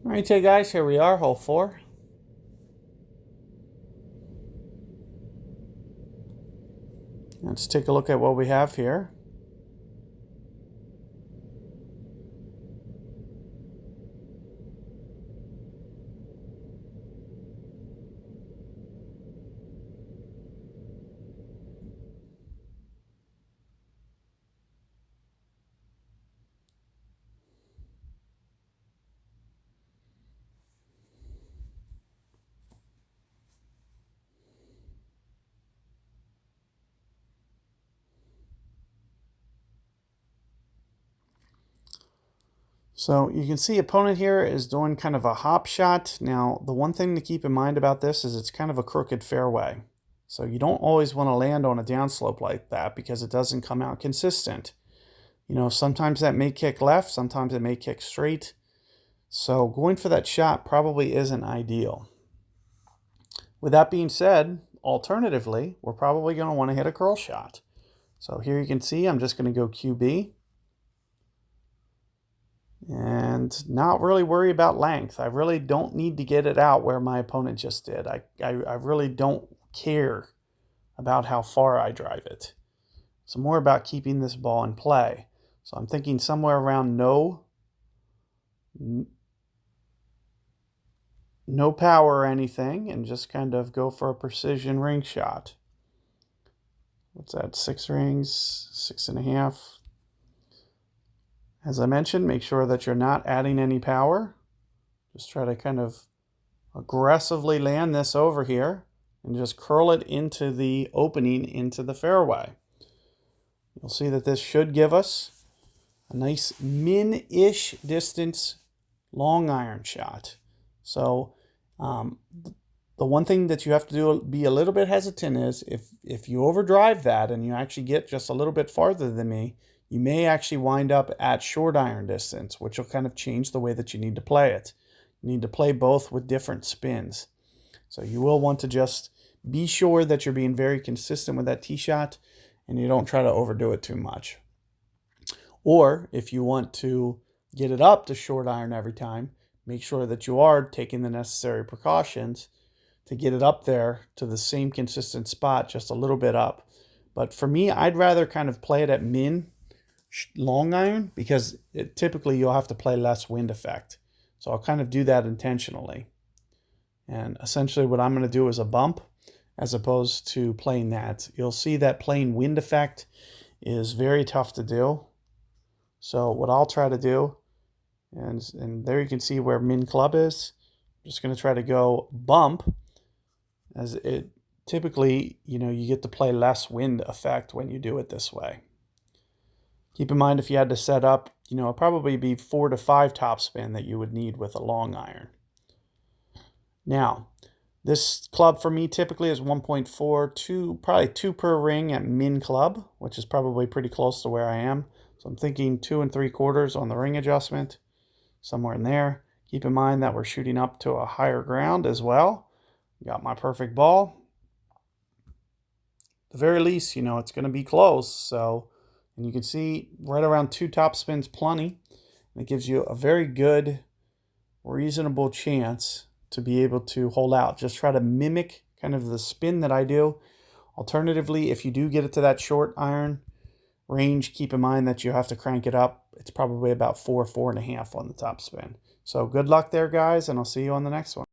All right, guys, here we are, hole 4. Let's take a look at what we have here. So you can see opponent here is doing kind of a hop shot. Now, the one thing to keep in mind about this is it's kind of a crooked fairway. So you don't always want to land on a downslope like that because it doesn't come out consistent. You know, sometimes that may kick left, sometimes it may kick straight. So going for that shot probably isn't ideal. With that being said, alternatively, we're probably going to want to hit a curl shot. So here you can see I'm just going to go QB. And not really worry about length. I really don't need to get it out where my opponent just did. I really don't care about how far I drive it. It's more about keeping this ball in play. So I'm thinking somewhere around no power or anything, and just kind of go for a precision ring shot. What's that, 6 rings, 6.5. As I mentioned, make sure that you're not adding any power. Just try to kind of aggressively land this over here and just curl it into the opening into the fairway. You'll see that this should give us a nice min-ish distance long iron shot. So the one thing that you have to do, be a little bit hesitant, is if you overdrive that and you actually get just a little bit farther than me, you may actually wind up at short iron distance, which will kind of change the way that you need to play it. You need to play both with different spins. So you will want to just be sure that you're being very consistent with that tee shot and you don't try to overdo it too much. Or if you want to get it up to short iron every time, make sure that you are taking the necessary precautions to get it up there to the same consistent spot, just a little bit up. But for me, I'd rather kind of play it at min long iron because typically you'll have to play less wind effect. So I'll kind of do that intentionally. And essentially what I'm going to do is a bump as opposed to playing that. You'll see that playing wind effect is very tough to do. So what I'll try to do, and there you can see where min club is. I'm just going to try to go bump, as it typically, you get to play less wind effect when you do it this way. Keep in mind, if you had to set up, it'd probably be 4 to 5 topspin that you would need with a long iron. Now, this club for me typically is 1.4, probably 2 per ring at min club, which is probably pretty close to where I am. So I'm thinking 2 3/4 on the ring adjustment, somewhere in there. Keep in mind that we're shooting up to a higher ground as well. Got my perfect ball. At the very least, it's going to be close. So, and you can see right around 2 topspins plenty. And it gives you a very good, reasonable chance to be able to hold out. Just try to mimic kind of the spin that I do. Alternatively, if you do get it to that short iron range, keep in mind that you have to crank it up. It's probably about 4, 4.5 on the top spin. So good luck there, guys, and I'll see you on the next one.